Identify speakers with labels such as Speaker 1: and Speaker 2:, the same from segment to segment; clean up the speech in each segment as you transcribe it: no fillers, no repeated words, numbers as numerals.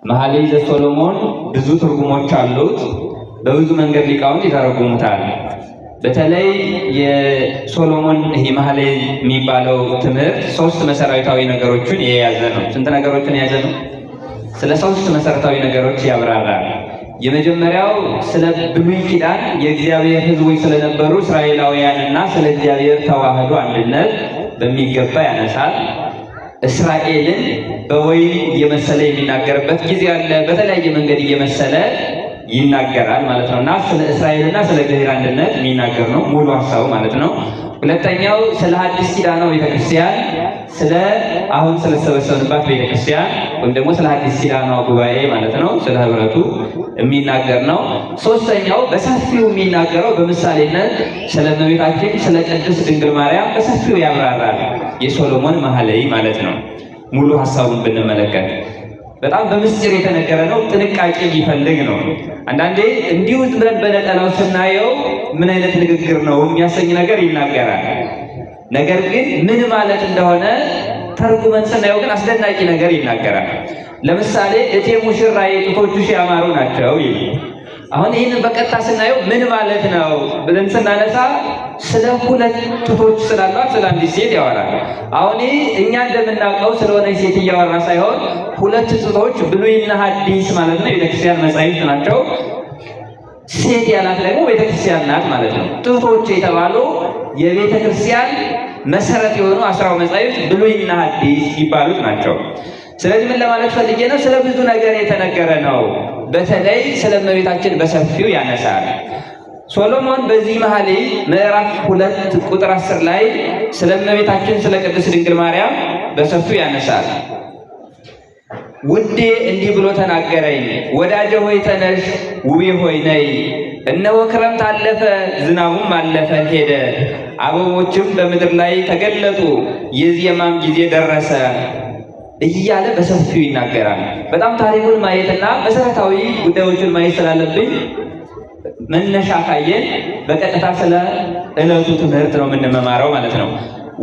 Speaker 1: መኃልየ ዘሰሎሞን ብዙ ትርጉሞች አሉት። በብዙ መንገድ ሊቃውንት ይተረጉሙታል። በተለይ የሶሎሞን ይሄ መኃልየ የሚባለው ትምህርት ሶስት መሰረታዊ ነገሮችን የያዘ ነው። ስንት ነገሮችን የያዘ ነው? ስለ ሶስት መሰረታዊ ነገሮች ያብራራል። የመጀመሪያው ስለ ብሉይ ኪዳን የእግዚአብሔር ሕዝቦች ስለነበሩ እስራኤላውያንና ስለ እግዚአብሔር ተዋህዶ አንድነት በሚገባ ያነሳል። እስራኤልን በወይን እየመሰለ የሚናገርበት ጊዜ አለ። በተለያየ መንገድ እየመሰለ ይናገራል ማለት ነውና ስለ እስራኤልና ስለ እግዚአብሔር አንድነት የሚናገር ነው ሙሉ ሐሳቡ ማለት ነው። ሁለተኛው ስለ ሐዲስ ኪዳናዊ ቤተክርስቲያን ስለ አሁን ስለተሰበሰብንባት ቤተክርስቲያን ወይም ደግሞ ስለ ሐዲስ ኪዳናዊ ጉባኤ ማለት ነው፣ ስለ ህብረቱ የሚናገር ነው። ሶስተኛው በሰፊው የሚናገረው በምሳሌነት ስለ እመቤታችን ስለ ቅድስት ድንግል ማርያም በሰፊው ያብራራል። የሶሎሞን መኃልየ ማለት ነው። ሙሉ ሐሳቡን ብንመለከት በጣም በምስጢር የተነገረ ነው። ጥንቃቄ የሚፈልግ ነው። አንዳንዴ እንዲሁ ብለን በነጠላው ስናየው ምን አይነት ንግግር ነው የሚያሰኝ ነገር ይናገራል። ነገር ግን ምን ማለት እንደሆነ ተርጉመን ስናየው ግን አስደናቂ ነገር ይናገራል። ለምሳሌ እቴ ሙሽራዬ ጡቶችሽ ያማሩ ናቸው ይላል። አሁን ይህንን በቀጥታ ስናየው ምን ማለት ነው ብለን ስናነሳ ስለ ሁለት ጡቶች ስላሏት ስለ አንዲት ሴት ያወራል። አሁን እኛ እንደምናውቀው ስለሆነ ሴት እያወራ ሳይሆን ሁለት ጡቶች ብሉይና ሐዲስ ማለት ነው የቤተክርስቲያን መጻሕፍት ናቸው። ሴት ያላት ደግሞ ቤተክርስቲያን ናት ማለት ነው። ጡቶች የተባሉ የቤተክርስቲያን መሰረት የሆኑ 10 መጻሕፍት ብሉይና ሐዲስ ይባሉት ናቸው። ስለዚህ ምን ለማለት ፈልጌ ነው? ስለ ብዙ ነገር የተነገረ ነው። በተለይ ስለ እመቤታችን በሰፊው ያነሳል። ሶሎሞን በዚህ መኃልየ ምዕራፍ 2 ቁጥር 10 ላይ ስለ እመቤታችን ስለ ቅድስት ድንግል ማርያም በሰፊው ያነሳል። ውዴ እንዲህ ብሎ ተናገረኝ፣ ወዳጄ ሆይ ተነሽ፣ ውቤ ሆይ ነይ። እነሆ ክረምት አለፈ፣ ዝናቡም አለፈ ሄደ፣ አበቦችም በምድር ላይ ተገለጡ፣ የዜማም ጊዜ ደረሰ እያለ በሰፊው ይናገራል። በጣም ታሪኩን ማየትና መሰረታዊ ጉዳዮችን ማየት ስላለብኝ መነሻ ካየን በቀጥታ ስለ ዕለቱ ትምህርት ነው የምንመማረው ማለት ነው።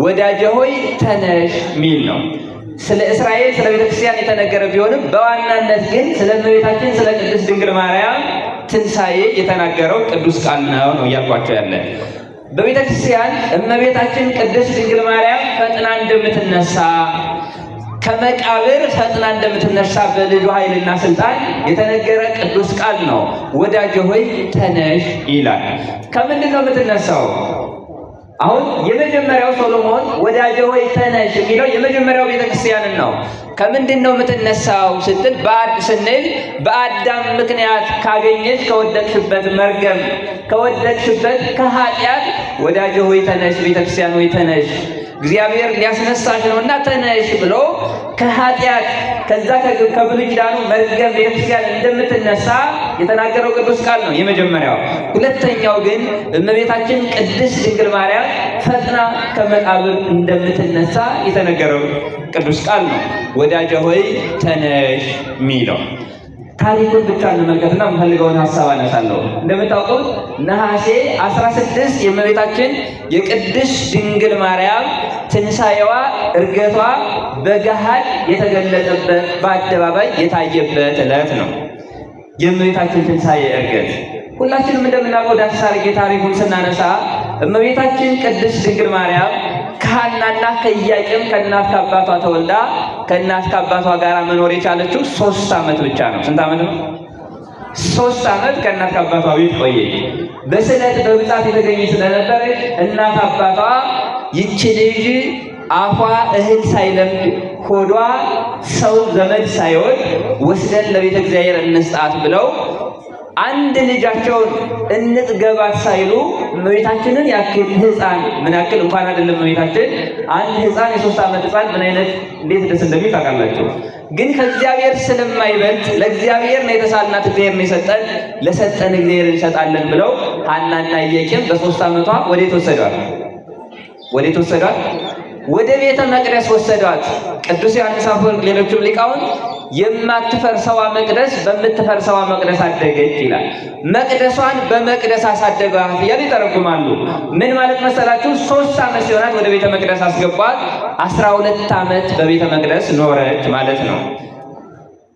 Speaker 1: ወዳጄ ሆይ ተነሽ ሚል ነው። ስለ እስራኤል ስለ ቤተክርስቲያን የተነገረ ቢሆንም በዋናነት ግን ስለ እመቤታችን ስለ ቅድስት ድንግል ማርያም ትንሣኤ የተናገረው ቅዱስ ቃል ነው እያልኳቸው ያለ። በቤተክርስቲያን እመቤታችን ቅድስት ድንግል ማርያም ፈጥና እንደምትነሳ ከመቃብር ፈጥና እንደምትነሳ በልጁ ኃይልና ስልጣን የተነገረ ቅዱስ ቃል ነው። ወዳጄ ሆይ ተነሽ ይላል። ከምንድን ነው የምትነሳው? አሁን የመጀመሪያው ሶሎሞን ወዳጄ ሆይ ተነሽ የሚለው የመጀመሪያው ቤተክርስቲያንን ነው። ከምንድን ነው የምትነሳው ስትል ስንል በአዳም ምክንያት ካገኘች ከወደቅሽበት መርገም ከወደቅሽበት ከኃጢአት ወዳጄ ሆይ ተነሽ፣ ቤተክርስቲያን ሆይ ተነሽ፣ እግዚአብሔር ሊያስነሳሽ ነውና ተነሽ ብሎ ከኃጢአት ከዛ ከብሉይ ኪዳኑ መርገም ቤተክርስቲያን እንደምትነሳ የተናገረው ቅዱስ ቃል ነው የመጀመሪያው። ሁለተኛው ግን እመቤታችን ቅድስት ድንግል ማርያም ፈጥና ከመቃብር እንደምትነሳ የተነገረው ቅዱስ ቃል ነው ወዳጄ ሆይ ተነሽ የሚለው። ታሪኩን ብቻ እንመልከትና የምፈልገውን ሐሳብ አነሳለሁ። እንደምታውቁት ነሐሴ 16 የእመቤታችን የቅድስት ድንግል ማርያም ትንሣኤዋ ዕርገቷ በገሃድ የተገለጠበት በአደባባይ የታየበት ዕለት ነው የእመቤታችን ትንሣኤ ዕርገት። ሁላችንም እንደምናውቀው ዳሰሳ አድርጌ ታሪኩን ስናነሳ እመቤታችን ቅድስት ድንግል ማርያም ከሐናና ከኢያቄም ከእናት ከአባቷ ተወልዳ ከእናት ከአባቷ ጋር መኖር የቻለችው 3 ዓመት ብቻ ነው። ስንት ዓመት ነው? 3 ዓመት ከእናት ከአባቷ ቤት ቆየች። በስለት በብዛት የተገኘች ስለነበረች እናት አባቷ ይቺ ልጅ አፏ እህል ሳይለምድ ሆዷ ሰው ዘመድ ሳይወድ ወስደን ለቤተ እግዚአብሔር እንስጣት ብለው አንድ ልጃቸውን እንጥገባት ሳይሉ እመቤታችንን ያክል ሕፃን ምን ያክል እንኳን አይደለም እመቤታችን አንድ ሕፃን የ3 ዓመት ሕፃን ምን አይነት እንዴት ደስ እንደሚል ታውቃላችሁ። ግን ከእግዚአብሔር ስለማይበልጥ ለእግዚአብሔር ነው የተሳልናት፣ እግዚአብሔር ነው የሰጠን፣ ለሰጠን እግዚአብሔር እንሰጣለን ብለው ሐናና ኢያቄም በ3 ዓመቷ ወዴት ወሰዷት? ወዴት ወሰዷት? ወደ ቤተ መቅደስ ወሰዷት። ቅዱስ ዮሐንስ አፈወርቅ ሌሎችም ሊቃውንት የማትፈርሰዋ መቅደስ በምትፈርሰዋ መቅደስ አደገች ይላል። መቅደሷን በመቅደስ አሳደጓት እያሉ ይተረጉማሉ። ምን ማለት መሰላችሁ? 3 ዓመት ሲሆናት ወደ ቤተ መቅደስ አስገቧት። 12 ዓመት በቤተ መቅደስ ኖረች ማለት ነው።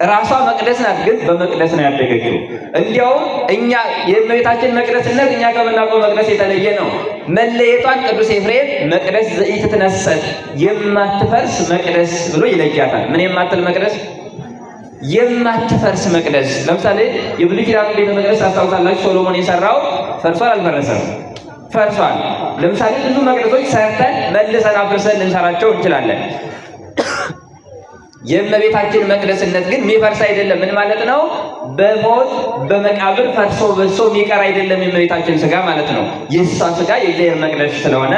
Speaker 1: ራሷ መቅደስ ናት፣ ግን በመቅደስ ነው ያደገችው። እንዲያውም እኛ የእመቤታችን መቅደስነት እኛ ከምናውቀው መቅደስ የተለየ ነው። መለየቷን ቅዱስ ኤፍሬም መቅደስ ዘኢትትነሰት የማትፈርስ መቅደስ ብሎ ይለያታል። ምን የማትል መቅደስ? የማትፈርስ መቅደስ። ለምሳሌ የብሉይ ኪዳኑ ቤተ መቅደስ ታስታውሳላችሁ? ሶሎሞን የሰራው ፈርሷል አልፈረሰም? ፈርሷል። ለምሳሌ ብዙ መቅደሶች ሰርተን መልሰን አፍርሰን ልንሰራቸው እንችላለን። የእመቤታችን መቅደስነት ግን የሚፈርስ አይደለም። ምን ማለት ነው? በሞት በመቃብር ፈርሶ በሶ የሚቀር አይደለም የእመቤታችን ስጋ ማለት ነው። የእሷ ስጋ የእግዚአብሔር መቅደስ ስለሆነ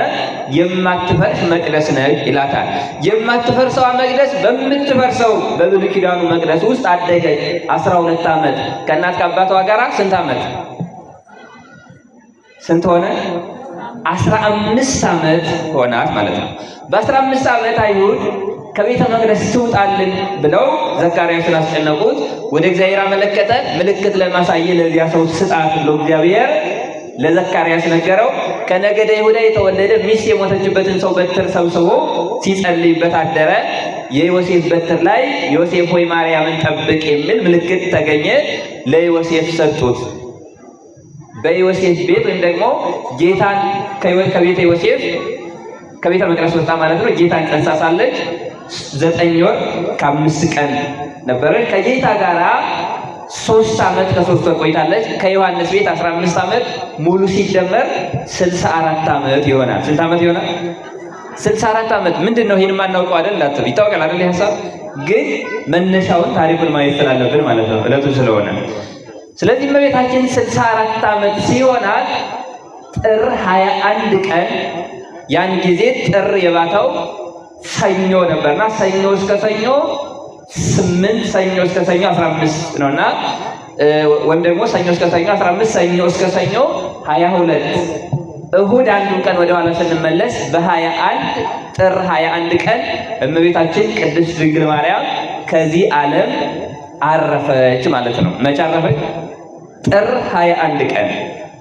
Speaker 1: የማትፈርስ መቅደስ ነች ይላታል። የማትፈርሰዋ መቅደስ በምትፈርሰው በብሉይ ኪዳኑ መቅደስ ውስጥ አደገች 12 ዓመት ከእናት ከአባቷ ጋር። ስንት ዓመት? ስንት ሆነ? 15 ዓመት ሆናት ማለት ነው። በ15 ዓመት አይሁድ ከቤተ መቅደስ ትውጣልን ብለው ዘካርያስን አስጨነቁት። ወደ እግዚአብሔር አመለከተ። ምልክት ለማሳየት ለዚያ ሰው ስጣት ብሎ እግዚአብሔር ለዘካርያስ ነገረው። ከነገደ ይሁዳ የተወለደ ሚስት የሞተችበትን ሰው በትር ሰብስቦ ሲጸልይበት አደረ። የዮሴፍ በትር ላይ ዮሴፍ ሆይ ማርያምን ጠብቅ የሚል ምልክት ተገኘ። ለዮሴፍ ሰጡት። በዮሴፍ ቤት ወይም ደግሞ ጌታን ከቤተ ዮሴፍ ከቤተ መቅደስ ወጣ ማለት ነው። ጌታን ጸንሳ ሳለች 9 ወር ከ5 ቀን ነበረች። ከጌታ ጋራ 3 ዓመት ከ3 ወር ቆይታለች። ከዮሐንስ ቤት 15 ዓመት ሙሉ ሲደመር 64 ዓመት ይሆናል። ስንት ዓመት ይሆናል? 64 ዓመት። ምንድን ነው ይሄን ማናውቀው አይደል? ላጥብ ይታወቃል አይደል? ሐሳብ ግን መነሻውን ታሪኩን ማየት ስላለብን ማለት ነው እለቱ ስለሆነ። ስለዚህ እመቤታችን 64 ዓመት ሲሆናት ጥር 21 ቀን ያን ጊዜ ጥር የባተው ሰኞ ነበርና ሰኞ እስከ ሰኞ 8 ሰኞ እስከ ሰኞ 15 ነውና ወይም ደግሞ ሰኞ እስከ ሰኞ 15 ሰኞ እስከ ሰኞ 22 እሁድ አንዱን ቀን ወደ ኋላ ስንመለስ በ21 ጥር 21 ቀን እመቤታችን ቅድስት ድንግል ማርያም ከዚህ ዓለም አረፈች ማለት ነው። መቼ አረፈች? ጥር 21 ቀን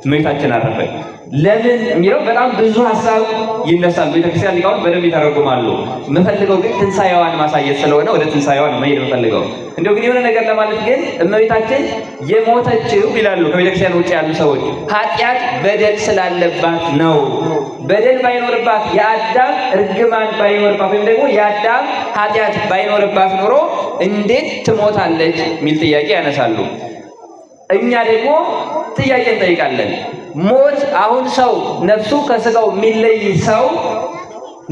Speaker 1: እመቤታችን አረፈች። ለምን የሚለው በጣም ብዙ ሀሳብ ይነሳል። ቤተክርስቲያን ሊቃውንት በደንብ ይተረጉማሉ። የምፈልገው ግን ትንሣኤዋን ማሳየት ስለሆነ ወደ ትንሣኤዋን መሄድ የምፈልገው። እንዲሁ ግን የሆነ ነገር ለማለት ግን እመቤታችን የሞተችው ይላሉ ከቤተክርስቲያን ውጭ ያሉ ሰዎች ኃጢአት በደል ስላለባት ነው። በደል ባይኖርባት የአዳም እርግማን ባይኖርባት ወይም ደግሞ የአዳም ኃጢአት ባይኖርባት ኖሮ እንዴት ትሞታለች የሚል ጥያቄ ያነሳሉ። እኛ ደግሞ ጥያቄ እንጠይቃለን። ሞት አሁን ሰው ነፍሱ ከስጋው የሚለይ ሰው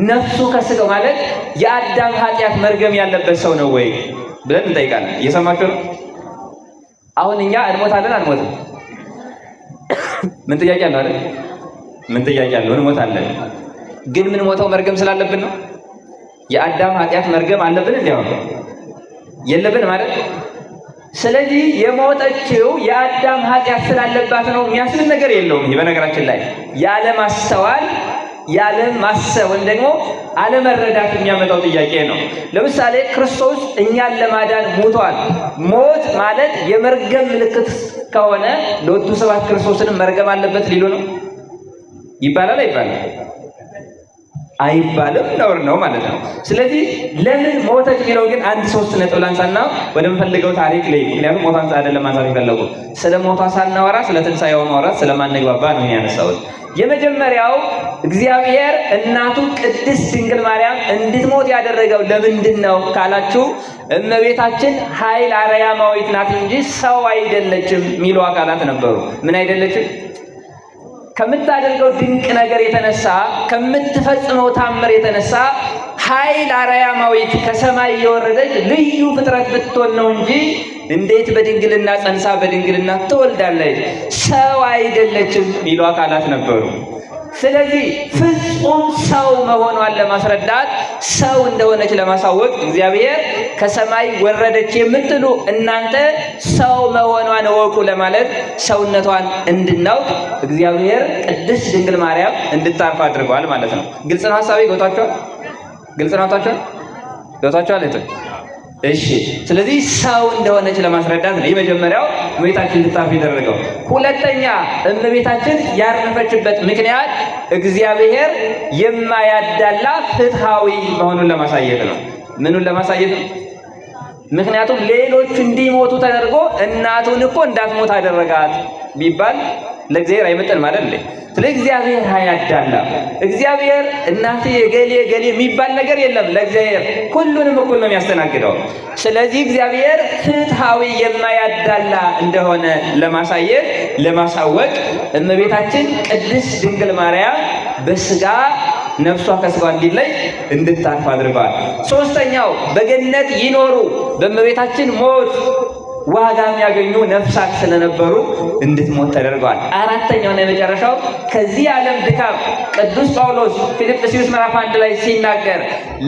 Speaker 1: ነፍሱ ከስጋው ማለት የአዳም ኃጢአት መርገም ያለበት ሰው ነው ወይ ብለን እንጠይቃለን። እየሰማችሁ ነው? አሁን እኛ እንሞታለን አንሞትም? ምን ጥያቄ አለው አይደል? ምን ጥያቄ አለው? እንሞታለን። ግን ምን ሞተው መርገም ስላለብን ነው? የአዳም ኃጢአት መርገም አለብን እንዴ? የለብን ማለት። ስለዚህ የሞተችው የአዳም ኃጢአት ስላለባት ነው የሚያስብል ነገር የለውም። ይሄ በነገራችን ላይ ያለ ማስተዋል ያለ ማሰብ ወይም ደግሞ አለመረዳት የሚያመጣው ጥያቄ ነው። ለምሳሌ ክርስቶስ እኛን ለማዳን ሞቷል። ሞት ማለት የመርገም ምልክት ከሆነ ለወጡ ሰባት ክርስቶስንም መርገም አለበት ሊሉ ነው ይባላል አይባልም? አይባልም፣ ነውር ነው ማለት ነው። ስለዚህ ለምን ሞተች የሚለው ግን 1-3 ነጥብ ላንሳና ወደምፈልገው ታሪክ ላይ፣ ምክንያቱም ሞቷን አይደለም ማንሳት የፈለጉ ስለ ሞቷ ሳናወራ ስለ ትንሣኤው ማውራት ስለማንግባባ ነው ያነሳሁት። የመጀመሪያው እግዚአብሔር እናቱ ቅድስት ድንግል ማርያም እንድትሞት ያደረገው ለምንድን ነው ካላችሁ እመቤታችን ኃይል አርያማዊት ናት እንጂ ሰው አይደለችም የሚሉ አካላት ነበሩ። ምን አይደለችም? ከምታደርገው ድንቅ ነገር የተነሳ ከምትፈጽመው ታምር የተነሳ ኃይል አርያማዊት ከሰማይ የወረደች ልዩ ፍጥረት ብትሆን ነው እንጂ እንዴት በድንግልና ጸንሳ በድንግልና ትወልዳለች? ሰው አይደለችም የሚሉ አካላት ነበሩ። ስለዚህ ፍጹም ሰው መሆኗን ለማስረዳት ሰው እንደሆነች ለማሳወቅ እግዚአብሔር ከሰማይ ወረደች የምትሉ እናንተ ሰው መሆኗን እወቁ ለማለት ሰውነቷን እንድናውቅ እግዚአብሔር ቅድስት ድንግል ማርያም እንድታርፍ አድርገዋል ማለት ነው። ግልጽ ነው ሐሳቤ? ገብቷችኋል? ግልጽ ነው ገብቷችኋል? እሺ። ስለዚህ ሰው እንደሆነች ለማስረዳት ነው የመጀመሪያው እመቤታችን እንድታርፍ ያደረገው። ሁለተኛ እመቤታችን ያረፈችበት ምክንያት እግዚአብሔር የማያዳላ ፍትሃዊ መሆኑን ለማሳየት ነው። ምኑን ለማሳየት ነው? ምክንያቱም ሌሎች እንዲሞቱ ተደርጎ እናቱን እኮ እንዳትሞት አደረጋት ቢባል ለእግዚአብሔር አይመጥንም አይደል? ስለዚህ እግዚአብሔር አያዳላም። እግዚአብሔር እናቴ የገሌ ገሌ የሚባል ነገር የለም። ለእግዚአብሔር ሁሉንም እኩል ነው የሚያስተናግደው። ስለዚህ እግዚአብሔር ፍትሐዊ የማያዳላ እንደሆነ ለማሳየት ለማሳወቅ እመቤታችን ቅድስት ድንግል ማርያም በስጋ ነፍሷ ከስጋ እንዲለይ እንድታርፍ አድርገዋል። ሶስተኛው በገነት ይኖሩ በእመቤታችን ሞት ዋጋ የሚያገኙ ነፍሳት ስለነበሩ እንድትሞት ተደርገዋል። አራተኛውና የመጨረሻው ከዚህ ዓለም ድካም ቅዱስ ጳውሎስ ፊልጵስዩስ ምዕራፍ 1 ላይ ሲናገር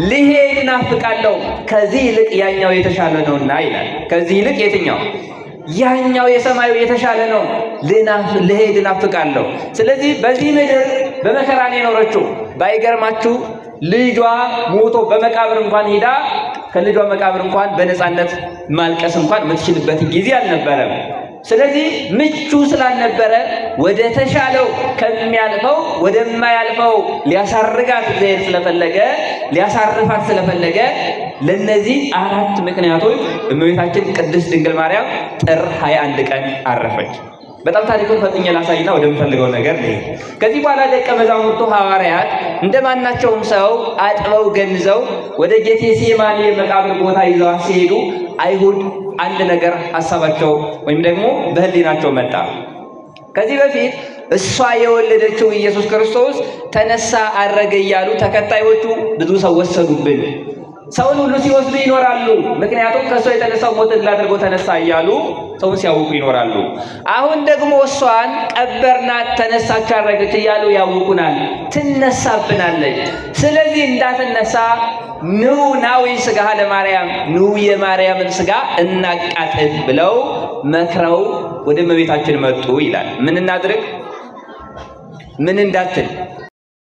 Speaker 1: ልሄድ እናፍቃለሁ ከዚህ ይልቅ ያኛው የተሻለ ነውና ይላል። ከዚህ ይልቅ የትኛው? ያኛው የሰማዩ የተሻለ ነው። ልሄድ እናፍቃለሁ። ስለዚህ በዚህ ምድር በመከራ ነው የኖረችው። ባይገርማችሁ ልጇ ሞቶ በመቃብር እንኳን ሄዳ ከልጇ መቃብር እንኳን በነፃነት ማልቀስ እንኳን የምትችልበት ጊዜ አልነበረም። ስለዚህ ምቹ ስላልነበረ ወደ ተሻለው ከሚያልፈው ወደማያልፈው ሊያሳርጋት እግዚአብሔር ስለፈለገ ሊያሳርፋት ስለፈለገ ለነዚህ አራት ምክንያቶች እመቤታችን ቅድስት ድንግል ማርያም ጥር 21 ቀን አረፈች። በጣም ታሪኩን ፈጥኜ ላሳይና ወደምፈልገው ነገር ነው። ከዚህ በኋላ ደቀ መዛሙርቱ ሐዋርያት እንደማናቸውም ሰው አጥበው ገንዘው ወደ ጌቴሴማኒ መቃብር ቦታ ይዘው ሲሄዱ አይሁድ አንድ ነገር ሐሳባቸው ወይም ደግሞ በህሊናቸው መጣ። ከዚህ በፊት እሷ የወለደችው ኢየሱስ ክርስቶስ ተነሳ አረገ እያሉ ተከታዮቹ ብዙ ሰው ወሰዱብን። ሰውን ሁሉ ሲወስዱ ይኖራሉ። ምክንያቱም ከእሷ የተነሳው ሞትን ላድርጎ ተነሳ እያሉ ሰውን ሲያውቁ ይኖራሉ። አሁን ደግሞ እሷን ቀበርናት ተነሳች አረገች እያሉ ያውቁናል። ትነሳብናለች። ስለዚህ እንዳትነሳ ኑ ናዊ ሥጋሃ ለማርያም ኑ የማርያምን ሥጋ እናቃጥል ብለው መክረው ወደ እመቤታችን መጡ ይላል። ምን እናድርግ? ምን እንዳትል